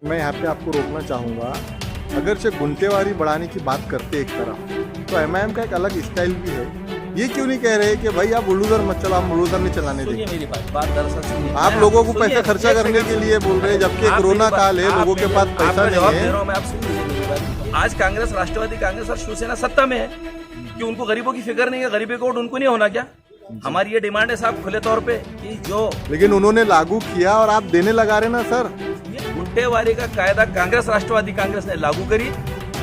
मैं यहाँ पे आपको रोकना चाहूँगा। अगर से गुंटेवारी बढ़ाने की बात करते एक तरफ, तो एमआईएम का एक अलग स्टाइल भी है। ये क्यों नहीं कह रहे कि भाई आप बुलडोजर मत चलाओ, हम बुलडोजर नहीं चलाने देंगे। मेरी बात दरअसल सुनिए। आप लोगों को पैसा खर्चा करने के लिए बोल रहे हैं, जबकि कोरोना काल है, लोगों के पास पैसा नहीं है। आप सुनिए मेरी बात। आज कांग्रेस, राष्ट्रवादी कांग्रेस और शिवसेना सत्ता में है कि उनको गरीबों की फिक्र नहीं है, गरीबी कोड उनको नहीं होना क्या? हमारी ये डिमांड है साहब खुले तौर पे कि जो, लेकिन उन्होंने लागू किया और आप देने लगा रहे ना सर। गुंटेवारी का कायदा कांग्रेस, राष्ट्रवादी कांग्रेस ने लागू करी।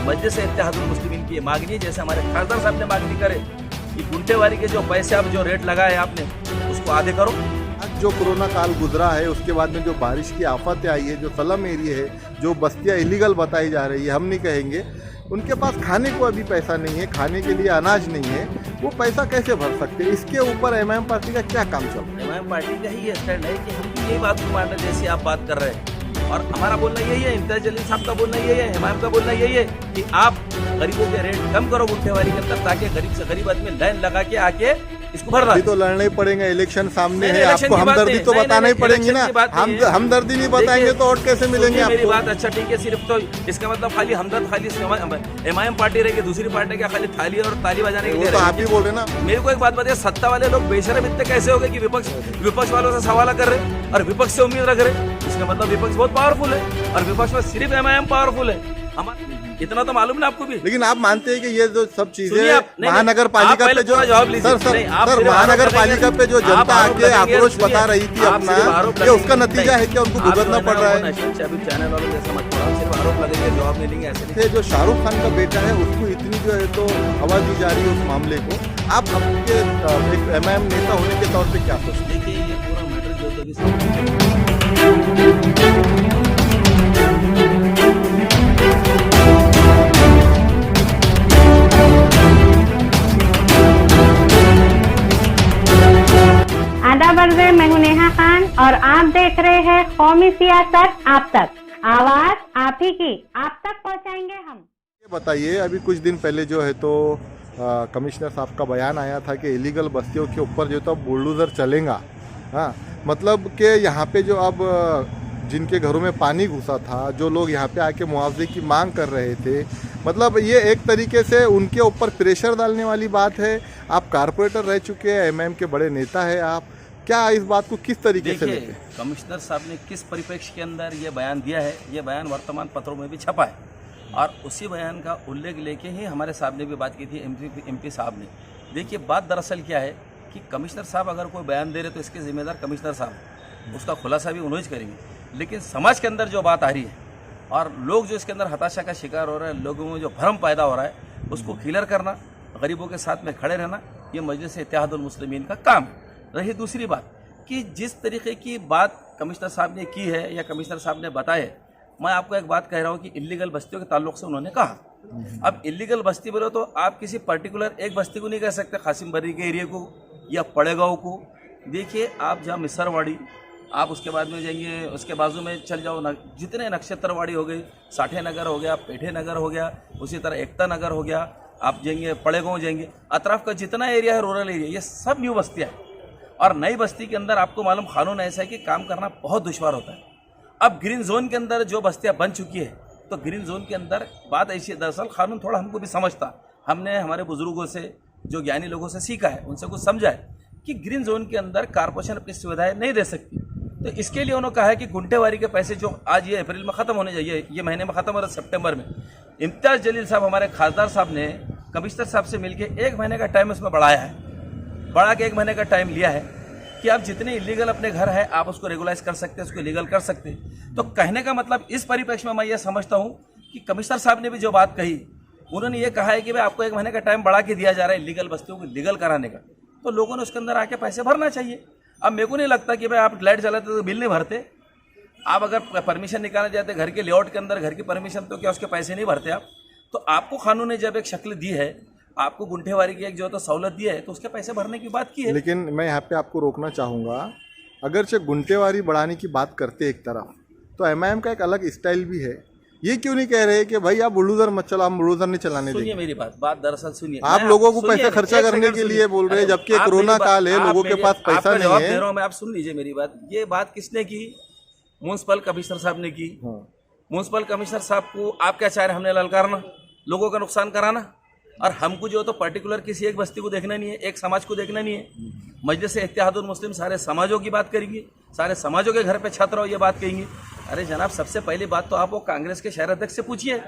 मजलिस इत्तेहादुल मुस्लिमीन की मांगनी है, जैसे हमारे खासदार साहब ने मांगनी करे कि गुंटेवारी के जो पैसे आप जो रेट लगाए आपने उसको आधे करो। आज जो कोरोना काल गुजरा है, उसके बाद में जो बारिश की आफत आई है, जो स्लम एरिया है, जो बस्तियां इलीगल बताई जा रही है, हम नहीं कहेंगे, उनके पास खाने को अभी पैसा नहीं है, खाने के लिए अनाज नहीं है, वो पैसा कैसे भर सकते हैं? इसके ऊपर एमआईएम पार्टी का क्या काम चल रहा है? एमआईएम पार्टी का ही स्टैंड है कि हम भी यही बात मान रहे जैसे आप बात कर रहे हैं, और हमारा बोलना यही है, इम्तियाज जलील साहब का बोलना यही है, एमआईएम का बोलना यही है कि आप गरीबों के रेट कम करो गुंटेवारी के अंदर, ताकि गरीब से गरीब आदमी लाइन लगा के आके इसको भर रहा है। तो लड़ना ही पड़ेगा, इलेक्शन सामने है, आपको हमदर्दी तो बताना ही पड़ेगी ना। हमदर्दी नहीं बताएंगे तो और कैसे मिलेंगे आपको? मेरी बात, अच्छा ठीक है, सिर्फ तो इसका मतलब खाली हमदर्द, खाली एमआईएम पार्टी रहेगी, दूसरी पार्टी का खाली थाली और ताली बजाने के लिए तो आप ही बोल रहे ना। मेरे को एक बात बताइए, सत्ता वाले लोग बेशरम इतने कैसे हो गए कि विपक्ष वालों से सवाल कर रहे और विपक्ष से उम्मीद रख रहे? इसका मतलब विपक्ष बहुत पावरफुल है और विपक्ष में सिर्फ एमआईएम पावरफुल है। इतना तो मालूम ना आपको भी। लेकिन आप मानते हैं कि ये जो सब चीजें महानगर पालिका पे जो सर महानगर पालिका पे जो जनता आके आक्रोश बता रही थी अपना, ये उसका नतीजा है कि उनको भुगतना पड़ रहा है। चैनल वालों जैसा मत करो, सिर्फ आरोप लगेंगे, जवाब नहीं देंगे ऐसे। जो शाहरुख खान का बेटा है, उसको इतनी जो है तो हवा दी जा रही है उस मामले को। आप आपके एक एमआईएम नेता होने के तौर पे क्या सोचते हैं? देखिए, ये पूरा मैटर जो मैं हूं नेहा खान और आप देख रहे हैं कौमी सियासत आप तक। आवाज आप ही की, आप तक पहुंचाएंगे हम। ये बताइए, अभी कुछ दिन पहले जो है तो कमिश्नर साहब का बयान आया था कि इलीगल बस्तियों के ऊपर जो तो बुलडोजर चलेगा। हाँ, मतलब कि यहाँ पे जो अब जिनके घरों में पानी घुसा था, जो लोग यहाँ पे आके मुआवजे की मांग कर रहे थे, मतलब ये एक तरीके से उनके ऊपर प्रेशर डालने वाली बात है। आप कारपोरेटर रह चुके हैं, एमआईएम के बड़े नेता है आप, क्या इस बात को किस तरीके से लेते हैं? कमिश्नर साहब ने किस परिप्रेक्ष्य के अंदर ये बयान दिया है, ये बयान वर्तमान पत्रों में भी छपा है और उसी बयान का उल्लेख लेके ही हमारे साहब ने भी बात की थी, एमपी साहब ने। देखिए, बात दरअसल क्या है कि कमिश्नर साहब अगर कोई बयान दे रहे तो इसके जिम्मेदार कमिश्नर साहब, उसका खुलासा भी उन्होंने करेंगे। लेकिन समाज के अंदर जो बात आ रही है और लोग जो इसके अंदर हताशा का शिकार हो रहे हैं, लोगों में जो भ्रम पैदा हो रहा है, उसको क्लियर करना, गरीबों के साथ में खड़े रहना, ये मजलिस इत्तेहादुल मुस्लिमीन का काम है। रही दूसरी बात कि जिस तरीके की बात कमिश्नर साहब ने की है या कमिश्नर साहब ने बताया, मैं आपको एक बात कह रहा हूँ कि इलीगल बस्तियों के ताल्लुक से उन्होंने कहा। अब इलीगल बस्ती बोलो तो आप किसी पर्टिकुलर एक बस्ती को नहीं कह सकते, कासिम बर्री के एरिया को या पड़ेगांव को। देखिए, आप जहाँ मिसरवाड़ी, आप उसके बाद में जाएंगे, उसके बाजू में चल जाओ, जितने नक्षत्रवाड़ी हो गई, साठे नगर हो गया, पेठे नगर हो गया, उसी तरह एकता नगर हो गया, आप जाएंगे पड़ेगांव जाएंगे, अतराफ का जितना एरिया है रूरल एरिया, ये सब न्यू बस्तियाँ हैं। और नई बस्ती के अंदर आपको मालूम कानून ऐसा है कि काम करना बहुत दुश्वार होता है। अब ग्रीन जोन के अंदर जो बस्तियां बन चुकी है, तो ग्रीन जोन के अंदर बात ऐसी है, दरअसल कानून थोड़ा हमको भी समझता, हमने हमारे बुजुर्गों से, जो ज्ञानी लोगों से सीखा है, उनसे कुछ समझा है कि ग्रीन जोन के अंदर कारपोरेशन अपनी सुविधाएं नहीं दे सकती। तो इसके लिए उन्होंने कहा है कि गुंटेवारी के पैसे जो आज ये अप्रैल में ख़त्म होने चाहिए, ये महीने में ख़त्म हो रहा है सितंबर में, इम्तियाज जलील साहब हमारे खासदार साहब ने कमिश्नर साहब से मिलकर 1 महीने का टाइम उसमें बढ़ाया है, बढ़ा के 1 महीने का टाइम लिया है कि आप जितने इलीगल अपने घर है आप उसको रेगुलाइज कर सकते हैं, उसको लीगल कर सकते हैं। तो कहने का मतलब इस परिप्रेक्ष्य में मैं ये समझता हूँ कि कमिश्नर साहब ने भी जो बात कही, उन्होंने ये कहा है कि भाई आपको 1 महीने का टाइम बढ़ा के दिया जा रहा है इलीगल बस्तियों को लीगल कराने का, तो लोगों ने उसके अंदर आके पैसे भरना चाहिए। अब मेरे को नहीं लगता कि भाई आप लाइट जलाते तो बिल नहीं भरते, आप अगर परमिशन निकालने जाते घर के लेआउट के अंदर, घर की परमिशन, तो क्या उसके पैसे नहीं भरते आप? तो आपको कानून ने जब एक शक्ल दी है, आपको गुंठेवारी की एक जो तो सहूलत दी है, तो उसके पैसे भरने की बात की है। लेकिन मैं यहाँ पे आपको रोकना चाहूँगा, अगर से गुंटेवारी बढ़ाने की बात करते एक तरफ, तो एमआईएम का एक अलग स्टाइल भी है। ये क्यों नहीं कह रहे कि भाई आप बुलडोजर मत चलाओ, हम बुलडोजर नहीं चलाने देंगे? सुनिए मेरी बात दरअसल सुनिए, आप लोगों को पैसा खर्चा करने के लिए बोल रहे हैं, जबकि कोरोना काल है, लोगों के पास पैसा नहीं है। मैं आप सुन लीजिए मेरी बात। ये बात किसने की? म्युनिसिपल कमिश्नर साहब ने की। म्यूनसिपल कमिश्नर साहब को आप क्या चाह रहे हैं? हमने ललकारना, लोगों का नुकसान कराना, और हमको जो तो पर्टिकुलर किसी एक बस्ती को देखना नहीं है, एक समाज को देखना नहीं है। मजलिस इत्तेहादुल मुस्लिम सारे समाजों की बात करेंगे, सारे समाजों के घर पे छत रहो ये बात कहेंगे। अरे जनाब, सबसे पहली बात तो आप वो कांग्रेस के शहर अध्यक्ष से पूछिए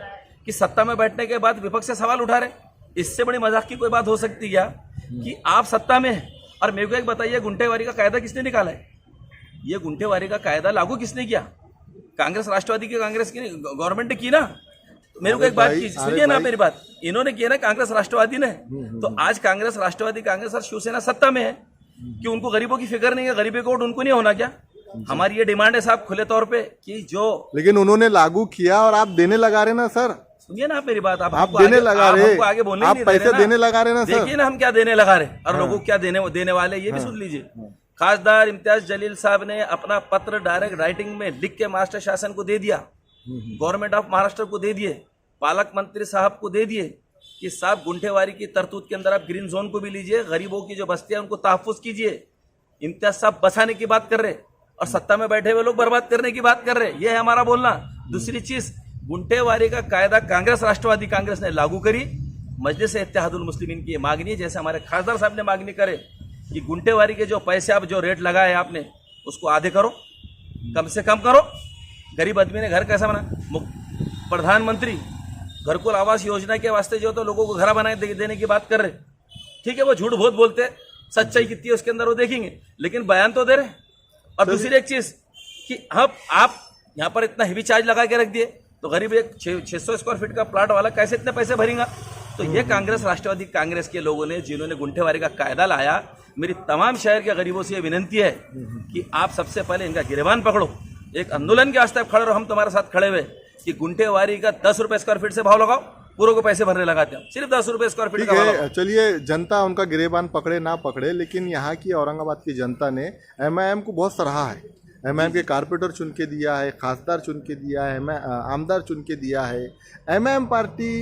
कि सत्ता में बैठने के बाद विपक्ष से सवाल उठा रहे, इससे बड़ी मजाक की कोई बात हो सकती है क्या? कि आप सत्ता में हैं और मेरे को एक बताइए, गुंटेवारी का कायदा किसने निकाला है? ये गुंटेवारी का कायदा लागू किसने किया? कांग्रेस, राष्ट्रवादी की कांग्रेस की गवर्नमेंट ने की ना। मेरे को एक बात की, सुनिए ना मेरी बात, इन्होंने किया ना, कांग्रेस राष्ट्रवादी ने। तो आज कांग्रेस, राष्ट्रवादी कांग्रेस और शिवसेना सत्ता में है कि उनको गरीबों की फिक्र नहीं है, गरीबी को उनको नहीं होना क्या? हमारी ये डिमांड है साहब खुले तौर पे कि जो, लेकिन उन्होंने लागू किया और आप देने लगा रहे ना सर। सुनिए ना मेरी बात, आप देने लगा रहे, आगे बोलने आप पैसे देने लगा रहे ना सर। देखिए ना हम क्या देने लगा रहे और लोगों को क्या देने वाले, ये भी सुन लीजिए। खासदार इम्तियाज जलील साहब ने अपना पत्र डायरेक्ट राइटिंग में लिख के महाराष्ट्र शासन को दे दिया, गवर्नमेंट ऑफ महाराष्ट्र को दे दिए, पालक मंत्री साहब को दे दिए कि साहब गुंठेवारी की तरतूत के अंदर आप ग्रीन जोन को भी लीजिए, गरीबों की जो बस्तियां उनको तहफ्फुज कीजिए। इम्तियाज साहब बचाने की बात कर रहे और सत्ता में बैठे हुए लोग बर्बाद करने की बात कर रहे, ये है हमारा बोलना। दूसरी चीज, गुंठेवारी का कायदा कांग्रेस, राष्ट्रवादी कांग्रेस ने लागू करी, मजलिस इत्तेहादुल मुस्लिमीन की मांगनी है, जैसे हमारे खासदार साहब ने मांगनी करे कि गुंठेवारी के जो पैसे आप जो रेट लगाए आपने उसको आधे करो, कम से कम करो। गरीब आदमी ने घर कैसा बना? प्रधानमंत्री घरकुल आवास योजना के वास्ते जो तो लोगों को घर बनाए देने की बात कर रहे, ठीक है, वो झूठ बहुत बोलते, सच्चाई कितनी है उसके अंदर वो देखेंगे, लेकिन बयान तो दे रहे। और दूसरी एक चीज कि अब आप यहाँ पर इतना हेवी चार्ज लगा के रख दिए तो गरीब एक 600 स्क्वायर फीट का प्लाट वाला कैसे इतने पैसे भरेगा? तो ये कांग्रेस, राष्ट्रवादी कांग्रेस के लोगों ने जिन्होंने गुंठेवारी का कायदा लाया, मेरी तमाम शहर के गरीबों से ये विनती है कि आप सबसे पहले इनका गिरबान पकड़ो, एक आंदोलन के वास्ते खड़े रहो, हम तुम्हारे साथ खड़े हुए कि गुंठेवारी का 10 रुपए स्क्वायर फीट से भाव लगाओ, पूरों को पैसे भरने लगाते हैं, सिर्फ 10 रुपए स्क्वायर फीट का भाव लगाओ। चलिए, जनता उनका गिरेबान पकड़े ना पकड़े, लेकिन यहाँ की औरंगाबाद की जनता ने एमआईएम को बहुत सराहा है। एमआईएम के कारपोरेटर चुन के दिया है, खासदार चुन के दिया है, आमदार चुन के दिया है। एमआईएम पार्टी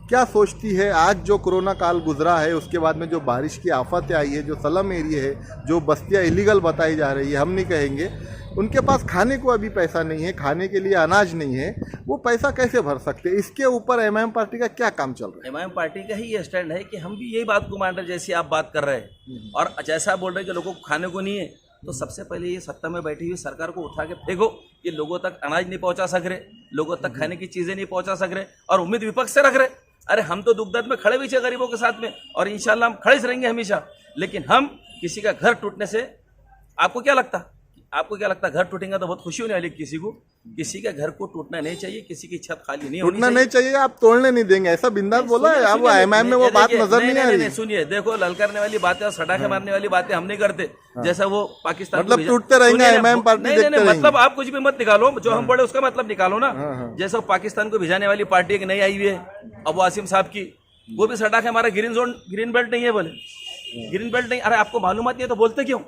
क्या सोचती है? आज जो कोरोना काल गुजरा है, उसके बाद में जो बारिश की आफत आई है, जो स्लम एरिया है, जो बस्तियाँ इलीगल बताई जा रही है, हम नहीं कहेंगे, उनके पास खाने को अभी पैसा नहीं है, खाने के लिए अनाज नहीं है, वो पैसा कैसे भर सकते? इसके ऊपर एमआईएम पार्टी का क्या काम चल रहा है? एमआईएम पार्टी का ही ये स्टैंड है कि हम भी यही बात को मान रहे जैसी आप बात कर रहे हैं, और जैसा आप बोल रहे हैं कि लोगों को खाने को नहीं है, तो सबसे पहले ये सत्ता में बैठी हुई सरकार को उठा के फेंको कि लोगों तक अनाज नहीं पहुंचा सक रहे, लोगों तक खाने की चीजें नहीं पहुंचा सक रहे, और उम्मीद विपक्ष से रख रहे। अरे हम तो दुख दर्द में खड़े भी थे गरीबों के साथ में, और इंशाल्लाह हम खड़े रहेंगे हमेशा। लेकिन हम किसी का घर टूटने से, आपको क्या लगता घर टूटेगा तो बहुत खुशी होने वाली? किसी के घर को टूटना नहीं चाहिए, किसी की छत खाली नहीं होनी नहीं चाहिए, आप तोड़ने नहीं देंगे, ऐसा बिंदास बोला है। अब एमआईएम में वो बात नजर नहीं आ रही। सुनिए, देखो, ललकारने वाली बातें और सटाखे मारने वाली बातें हम नहीं करते, जैसा वो पाकिस्तान मतलब टूटते रहेंगे एमआईएम पार्टी। नहीं, मतलब आप कुछ भी मत निकालो, जो हम बोले उसका मतलब निकालो ना। जैसा पाकिस्तान को भिजाने वाली पार्टी एक नई आई हुई है अबू आसिम साहब की, वो भी सटाखे हमारा ग्रीन बेल्ट नहीं है, बोले ग्रीन बेल्ट नहीं। अरे आपको मालूमात नहीं है तो बोलते क्यों?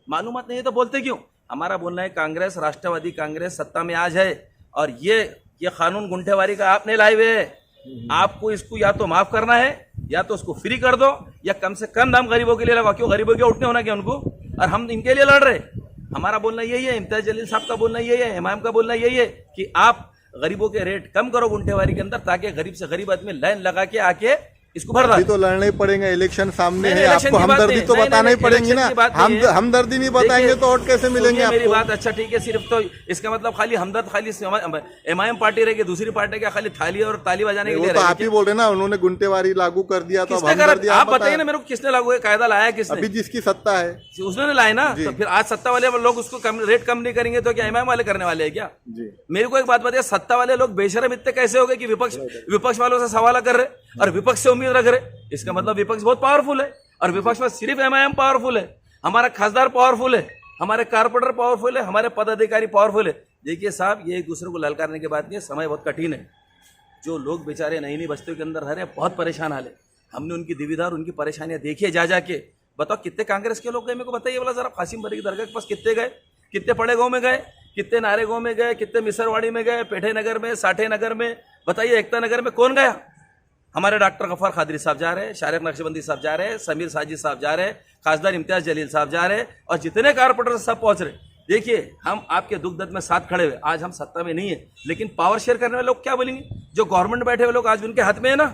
मालूमात नहीं है तो बोलते क्यों? हमारा बोलना है कांग्रेस, राष्ट्रवादी कांग्रेस सत्ता में आज है, और ये कानून गुंठेवारी का आपने लाए हुए है, आपको इसको या तो माफ करना है, या तो उसको फ्री कर दो, या कम से कम दाम गरीबों के लिए लगाओ। क्यों गरीबों के उठने होना क्या उनको? और हम इनके लिए लड़ रहे। हमारा बोलना यही है, इम्तियाज जलील साहब का बोलना यही है, एमआईएम का बोलना यही है कि आप गरीबों के रेट कम करो गुंठेवारी के अंदर, ताकि गरीब से गरीब आदमी लाइन लगा के आके इसको भर तो लड़ना ही पड़ेगा, इलेक्शन सामने है, आपको हमदर्दी तो बताना ही पड़ेगी ना। हमदर्दी नहीं बताएंगे तो वोट कैसे मिलेंगे आपको? मेरी बात, अच्छा ठीक है, सिर्फ तो इसका मतलब खाली हमदर्द, खाली एमआईएम पार्टी रहेगी, दूसरी पार्टी का खाली थाली और ताली बजाने के लिए? तो आप ही बोल रहे ना, उन्होंने गुंठेवारी लागू कर दिया, तो आप बताइए ना मेरे को, किसने लागू कायदा लाया? किसने? अभी जिसकी सत्ता है उसने लाया ना। तो फिर आज सत्ता वाले लोग उसको रेट कम नहीं करेंगे तो क्या एमआईएम वाले करने वाले हैं क्या? मेरे को एक बात बताइए, सत्ता वाले लोग बेशरम इतने कैसे हो गए कि विपक्ष वालों से सवाल कर रहे और विपक्ष से उम्मीद रख रहे? इसका मतलब विपक्ष बहुत पावरफुल है, और विपक्ष में सिर्फ एमआईएम पावरफुल है, हमारा खासदार पावरफुल है, हमारे कारपोरेटर पावरफुल है, हमारे पदाधिकारी पावरफुल है। देखिए साहब, ये एक दूसरे को ललकारने की बात नहीं है, समय बहुत कठिन है। जो लोग बेचारे नई नई बस्तियों के अंदर रह रहे हैं, बहुत परेशान हाल है। हमने उनकी दुविधा और उनकी परेशानियां देखी है जाके। बताओ कितने कांग्रेस के लोग गए, मेरे को बताइए बोला जरा। कासिम बरी की दरगाह के पास कितने गए, कितने पड़े गांव में गए, कितने नारे गांव में गए, कितने मिसरवाड़ी में गए, पेठे नगर में, साठे नगर में, बताइए एकता नगर में कौन गया? हमारे डॉक्टर गफार खादरी साहब जा रहे हैं, शारिक नक्शबंदी साहब जा रहे हैं, समीर साजिद साहब जा रहे हैं, खासदार इम्तियाज जलील साहब जा रहे हैं, और जितने कारपोरेटर सब पहुंच रहे। देखिए, हम आपके दुख दर्द में साथ खड़े हुए, आज हम सत्ता में नहीं है, लेकिन पावर शेयर करने वाले लोग क्या बोलेंगे? जो गवर्नमेंट बैठे हुए लोग आज उनके हाथ में है ना।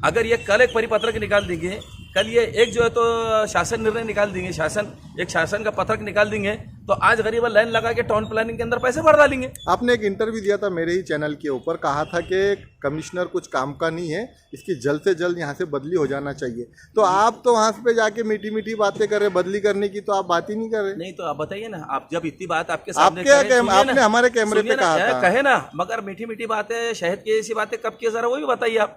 अगर ये कल एक परिपत्रक निकाल देंगे, कल ये एक जो है तो शासन निर्णय निकाल देंगे, शासन का पत्रक निकाल देंगे, तो आज गरीब लाइन लगा के टाउन प्लानिंग के अंदर पैसे भर डालेंगे। आपने एक इंटरव्यू दिया था मेरे ही चैनल के ऊपर, कहा था कि कमिश्नर कुछ काम का नहीं है, इसकी जल्द से जल्द यहाँ से बदली हो जाना चाहिए। तो आप तो वहाँ पे जाके मीठी मीठी बातें कर रहे, बदली करने की तो आप बात ही नहीं कर रहे। नहीं तो आप बताइए ना, आप जब इतनी बात आपके सामने आपने हमारे कैमरे पे कहा था, कहे ना, मगर मीठी मीठी बातें, शहद की ऐसी बातें कब की, जरा वो भी बताइए आप।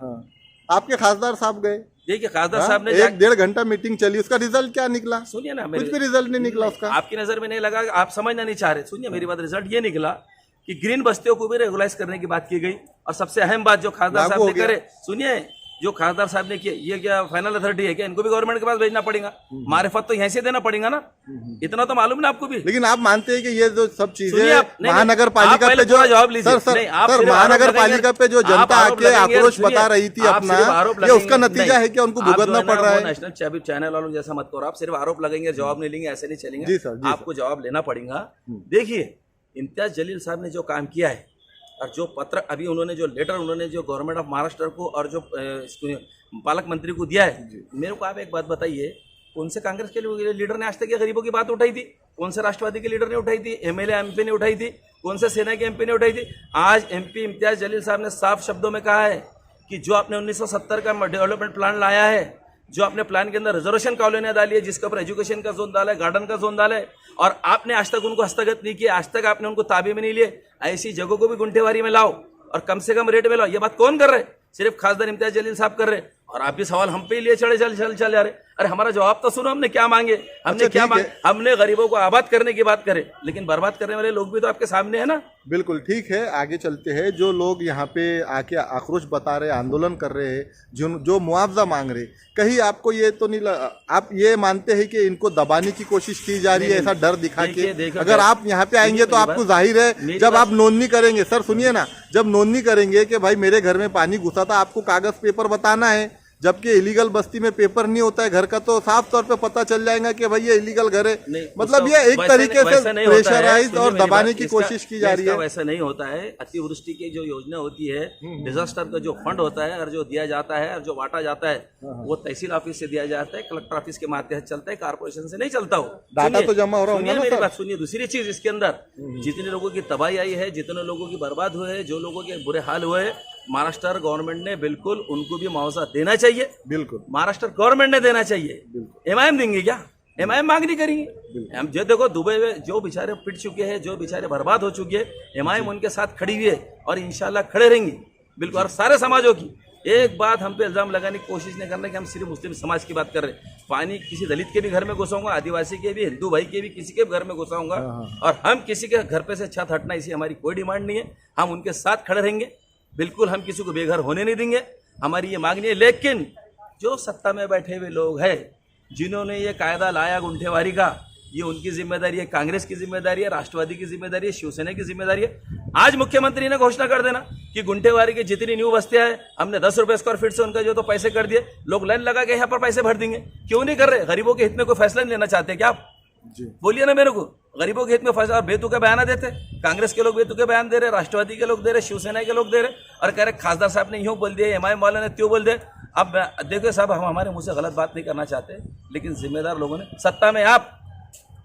आपके खासदार साहब गए, देखिए खासदार साहब ने 1-1.5 घंटा मीटिंग चली, उसका रिजल्ट क्या निकला? सुनिए ना, कुछ भी रिजल्ट नहीं निकला उसका। आपकी नजर में नहीं लगा, आप समझना नहीं चाह रहे। सुनिए मेरी बात, रिजल्ट ये निकला कि ग्रीन बस्तियों को भी रेगुलाइज करने की बात की गई, और सबसे अहम बात जो खासदार साहब ने करे, सुनिए, जो खासदार साहब ने किया, ये क्या फाइनल अथॉरिटी है क्या? इनको भी गवर्नमेंट के पास भेजना पड़ेगा, मारिफत तो यहीं से देना पड़ेगा ना, इतना तो मालूम ना आपको भी। लेकिन आप मानते हैं कि ये जो सब चीजें महानगर पालिका पे जो सर महानगर पालिका पे जो जनता आके आक्रोश बता रही थी अपना, ये उसका नतीजा है कि उनको भुगतना पड़ रहा है? नेशनल चैनल वालों जैसा मत करो, आप सिर्फ आरोप लगाएंगे, जवाब नहीं लेंगे, ऐसे नहीं चलेंगे। आपको जवाब लेना पड़ेगा। देखिए, इम्तियाज जलील साहब ने जो काम किया है, और जो पत्र अभी उन्होंने, जो लेटर उन्होंने जो गवर्नमेंट ऑफ महाराष्ट्र को और जो पालक मंत्री को दिया है, मेरे को आप एक बात बताइए, कौन से कांग्रेस के लीडर ने आज तक ये गरीबों की बात उठाई थी? कौन से राष्ट्रवादी के लीडर ने उठाई थी? एमएलए एमपी ने उठाई थी? कौन से सेना के एमपी ने उठाई थी? आज एमपी इम्तियाज जलील साहब ने साफ शब्दों में कहा है कि जो आपने 1970 का डेवलपमेंट प्लान लाया है, जो आपने प्लान के अंदर रिजर्वेशन कॉलोनियां डाली है, जिसके ऊपर एजुकेशन का जोन डाला है, गार्डन का जोन डाला है, और आपने आज तक उनको हस्तगत नहीं किया, आज तक आपने उनको ताबे में नहीं लिए, ऐसी जगहों को भी गुंठेवारी में लाओ और कम से कम रेट में लाओ। ये बात कौन कर रहे? सिर्फ खासदार इम्तियाज जलील साहब कर रहे, और आप भी सवाल हम पे लिए चल जा रहे। अरे हमारा जवाब तो सुनो, हमने क्या मांगे, हमने क्या मांगे? हमने गरीबों को आबाद करने की बात करे, लेकिन बर्बाद करने वाले लोग भी तो आपके सामने है ना। बिल्कुल ठीक है, आगे चलते हैं। जो लोग यहाँ पे आके आक्रोश बता रहे, आंदोलन कर रहे हैं, जो मुआवजा मांग रहे, कहीं आपको ये तो नहीं आप ये मानते हैं कि इनको दबाने की कोशिश की जा रही है, ऐसा डर दिखा के? अगर आप यहाँ पे आएंगे तो आपको जाहिर है, जब आप नोंदनी करेंगे, सर सुनिए ना, जब नोंदनी करेंगे कि भाई मेरे घर में पानी घुसा था, आपको कागज पेपर बताना है, जबकि इलीगल बस्ती में पेपर नहीं होता है घर का, तो साफ तौर पे पता चल जाएगा कि भाई ये इलीगल घर है। मतलब ये एक तरीके से प्रेशराइज और दबाने की कोशिश की जा रही है। वैसा नहीं होता है। अतिवृष्टि की जो योजना होती है, डिजास्टर का जो फंड होता है और जो दिया जाता है और जो बांटा जाता है, वो तहसील ऑफिस से दिया जाता है, कलेक्टर ऑफिस के माध्यम से चलता है, कारपोरेशन से नहीं चलता हो। डाटा तो जमा हो रहा होगा ना? मेरी बात सुनिए। दूसरी चीज, इसके अंदर जितने लोगों की तबाही आई है, जितने लोगों की बर्बाद हुए हैं, जो लोगों के बुरे हाल हुए हैं, महाराष्ट्र गवर्नमेंट ने बिल्कुल उनको भी मुआवजा देना चाहिए। बिल्कुल महाराष्ट्र गवर्नमेंट ने देना चाहिए। एमआईएम देंगे क्या? एमआईएम मांग नहीं करेंगे। हम जो देखो दुबई में जो बेचारे पिट चुके हैं, जो बेचारे बर्बाद हो चुके हैं, एमआईएम उनके साथ खड़ी हुई है और इंशाल्लाह खड़े रहेंगे बिल्कुल। और सारे समाजों की एक बात हम पे इल्जाम लगाने की कोशिश नहीं करना कि हम सिर्फ मुस्लिम समाज की बात कर रहे हैं। पानी किसी दलित के भी घर में घुसाऊंगा, आदिवासी के भी, हिंदू भाई के भी, किसी के भी घर में घुसाऊंगा, और हम किसी के घर पे से छत हटना इसी हमारी कोई डिमांड नहीं है। हम उनके साथ खड़े रहेंगे, बिल्कुल हम किसी को बेघर होने नहीं देंगे, हमारी ये मांगनी है। लेकिन जो सत्ता में बैठे हुए लोग हैं, जिन्होंने ये कायदा लाया गुंठेवारी का, ये उनकी जिम्मेदारी है, कांग्रेस की जिम्मेदारी है, राष्ट्रवादी की जिम्मेदारी है, शिवसेना की जिम्मेदारी है। आज मुख्यमंत्री ने घोषणा कर देना कि गुंठेवारी की जितनी न्यू बस्तियां हैं, हमने 10 रुपए स्क्वायर फीट से उनका जो तो पैसे कर दिए, लोग लाइन लगा के यहाँ पर पैसे भर देंगे। क्यों नहीं कर रहे? गरीबों के हित में कोई फैसला नहीं लेना चाहते क्या आप? बोलिए ना मेरे को। गरीबों के हित में फैसला, और बेतुके बयान देते, कांग्रेस के लोग बेतुके बयान दे रहे, राष्ट्रवादी के लोग दे रहे, शिवसेना के लोग दे रहे, और कह रहे खासदार साहब ने यूं बोल दिया, एमआईएम वाले ने त्यों बोल दिया। अब देखो साहब, हम हमारे मुंह से गलत बात नहीं करना चाहते, लेकिन जिम्मेदार लोगों ने, सत्ता में आप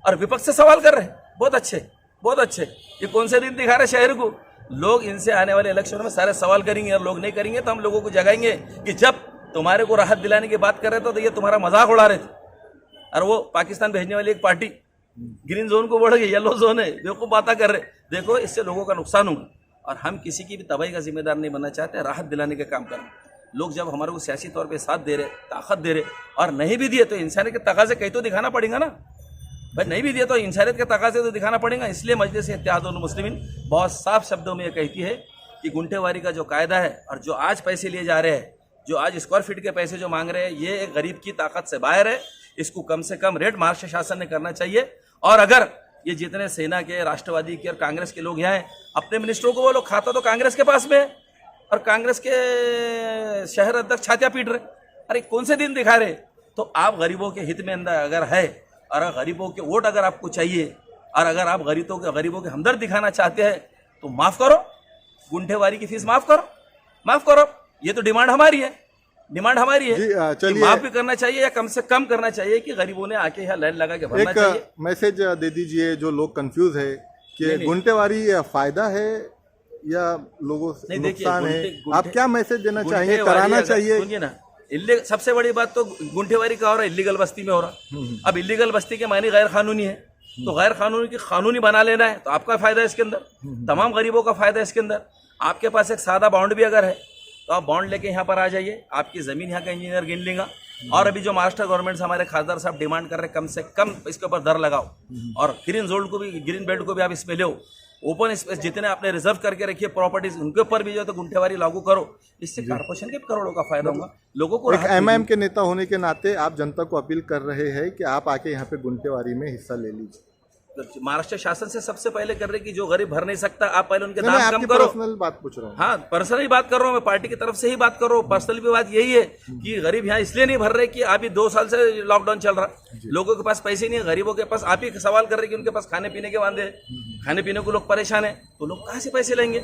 और विपक्ष से सवाल कर रहे हैं, बहुत अच्छे, बहुत अच्छे। ये कौन से दिन दिखा रहे शहर को? लोग इनसे आने वाले इलेक्शन में सारे सवाल करेंगे, और लोग नहीं करेंगे तो हम लोगों को जगाएंगे कि जब तुम्हारे को राहत दिलाने की बात कर रहे थे तो ये तुम्हारा मजाक उड़ा रहे थे, और वो पाकिस्तान भेजने वाली एक पार्टी ग्रीन जोन को बढ़ गई, येलो जोन है, देखो बातें कर रहे। देखो इससे लोगों का नुकसान होगा, और हम किसी की भी तबाही का जिम्मेदार नहीं बनना चाहते, राहत दिलाने का काम कर रहे। लोग जब हमारे को सियासी तौर पे साथ दे रहे, ताकत दे रहे, और नहीं भी दिए तो इंसानियत के तकाजे कहीं तो दिखाना पड़ेगा ना भाई। नहीं भी दिए तो इंसानियत के तकाजे तो दिखाना पड़ेगा। इसलिए मजलिस इत्तेहादुल मुस्लिमीन बहुत साफ शब्दों में यह कहती है कि गुंठेवारी का जो कायदा है, और जो आज पैसे लिए जा रहे हैं, जो आज स्क्वायर फीट के पैसे जो मांग रहे हैं, ये एक गरीब की ताकत से बाहर है। इसको कम से कम रेट महाराष्ट्र शासन ने करना चाहिए। और अगर ये जितने सेना के, राष्ट्रवादी के और कांग्रेस के लोग यहाँ हैं, अपने मिनिस्टरों को वो लोग, खाता तो कांग्रेस के पास में है, और कांग्रेस के शहर अध्यक्ष छातियां पीट रहे। अरे कौन से दिन दिखा रहे? तो आप गरीबों के हित में अंदर अगर है, और गरीबों के वोट अगर आपको चाहिए, और अगर आप गरीबों के हमदर्द दिखाना चाहते हैं तो माफ करो, गुंठेवारी की फीस माफ करो। ये तो डिमांड हमारी है जी, कि चलिए माफ भी करना चाहिए या कम से कम करना चाहिए कि गरीबों ने आके यहाँ लाइन लगा के भरना चाहिए। एक मैसेज दे दीजिए जो लोग कंफ्यूज है कि नहीं, नहीं। गुंटेवारी फायदा है या लोगों से नहीं, देखिए, नुकसान है, गुंठे- आप क्या मैसेज देना चाहेंगे, गुंठेवारी कराना अगर- चाहिए? सुनिए ना, सबसे बड़ी बात तो गुंठेवारी का हो रहा है, इलीगल बस्ती में हो रहा। अब इलीगल बस्ती के मायने गैर कानूनी है, तो गैर कानूनी की कानूनी बना लेना है तो आपका फायदा है इसके अंदर, तमाम गरीबों का फायदा है इसके अंदर। आपके पास एक सादा बॉन्ड भी अगर है तो आप बॉन्ड लेके यहाँ पर आ जाइए, आपकी जमीन यहाँ का इंजीनियर गिन लेगा। और अभी जो महाराष्ट्र गवर्नमेंट से हमारे खासदार साहब डिमांड कर रहे हैं कम से कम इसके ऊपर दर लगाओ, और ग्रीन बेल्ट को भी आप इसमें लो, ओपन स्पेस जितने आपने रिजर्व करके रखिए प्रॉपर्टीज उनके ऊपर भी जो है तो गुंठेवारी लागू करो। इससे कॉर्पोरेशन के करोड़ों का फायदा होगा, लोगों को एक राहत एमआईएम मिलेगी। के नेता होने के नाते आप जनता को अपील कर रहे हैं कि आप आके यहाँ पे गुंटेवारी में हिस्सा ले लीजिए। महाराष्ट्र शासन से सबसे पहले कर रहे कि जो गरीब भर नहीं सकता आप पहले उनके मैं दाम कम आपकी करो। पर्सनल बात पूछ रहा हूँ। हाँ, पर्सनली बात कर रहा हूँ, मैं पार्टी की तरफ से ही बात कर रहा हूँ। पर्सनली भी बात यही है कि गरीब यहाँ इसलिए नहीं भर रहे कि अभी 2 साल से लॉकडाउन चल रहा, लोगों के पास पैसे नहीं है, गरीबों के पास। आप ही सवाल कर रहे कि उनके पास खाने पीने के वादे हैं, खाने पीने को लोग परेशान है, तो लोग कहाँ से पैसे लेंगे?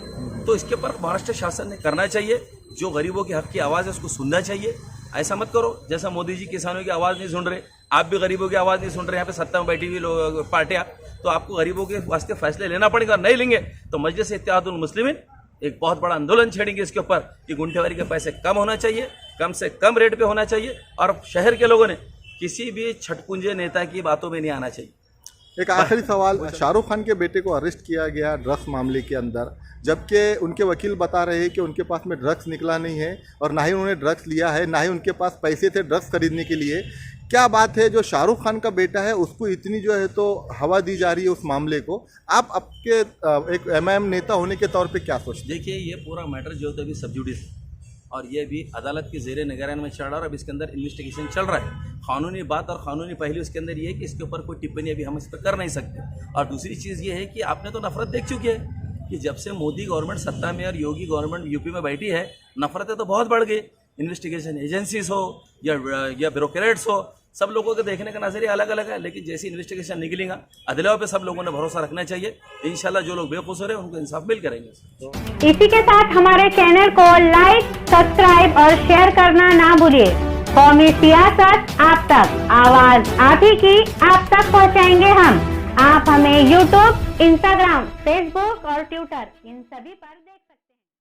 तो इसके ऊपर महाराष्ट्र शासन ने करना चाहिए, जो गरीबों के हक की आवाज़ है उसको सुनना चाहिए। ऐसा मत करो जैसा मोदी जी किसानों की आवाज़ नहीं सुन रहे, आप भी गरीबों की आवाज़ नहीं सुन रहे। यहाँ पे सत्ता में बैठी हुई लोग पार्टियाँ, तो आपको गरीबों के वास्ते फैसले लेना पड़ेगा। नहीं लेंगे तो मजलिस इत्तेहादुल मुस्लिमीन एक बहुत बड़ा आंदोलन छेड़ेंगे इसके ऊपर कि गुंठेवारी के पैसे कम होना चाहिए, कम से कम रेट पे होना चाहिए, और शहर के लोगों ने किसी भी छटपुंजे नेता की बातों में नहीं आना चाहिए। एक आखिरी सवाल, शाहरुख खान के बेटे को अरेस्ट किया गया ड्रग्स मामले के अंदर, जबकि उनके वकील बता रहे हैं कि उनके पास में ड्रग्स निकला नहीं है और ना ही उन्होंने ड्रग्स लिया है, ना ही उनके पास पैसे थे ड्रग्स खरीदने के लिए। क्या बात है जो शाहरुख खान का बेटा है उसको इतनी जो है तो हवा दी जा रही है उस मामले को? आप आपके एक एमआईएम नेता होने के तौर पे क्या सोचते हैं? देखिए, ये पूरा मैटर जो है तो अभी सब जुडिस है और ये भी अदालत के ज़ेरे निगरान में चल रहा है और अब इसके अंदर इन्वेस्टिगेशन चल रहा है। कानूनी बात और कानूनी पहलू इसके अंदर ये है कि इसके ऊपर कोई टिप्पणी अभी हम इस पर कर नहीं सकते। और दूसरी चीज़ ये है कि आपने तो नफरत देख चुकी है कि जब से मोदी गवर्नमेंट सत्ता में और योगी गवर्नमेंट यूपी में बैठी है, नफरतें तो बहुत बढ़ गई। इन्वेस्टिगेशन एजेंसीज हो या ब्यूरोक्रेट्स हो, सब लोगों के देखने का नजरिया अलग अलग है, लेकिन जैसी इन्वेस्टिगेशन निकलेगा अदलिया पे सब लोगों ने भरोसा रखना चाहिए। इंशाल्लाह जो लोग बेकसूर हैं उनको इंसाफ मिल करेंगे। इसी के साथ हमारे चैनल को लाइक, सब्सक्राइब और शेयर करना ना भूलिए। कौमी सियासत आप तक, आवाज आप ही की, आप तक पहुंचाएंगे हम। आप हमें यूट्यूब, इंस्टाग्राम, फेसबुक और ट्विटर इन सभी पर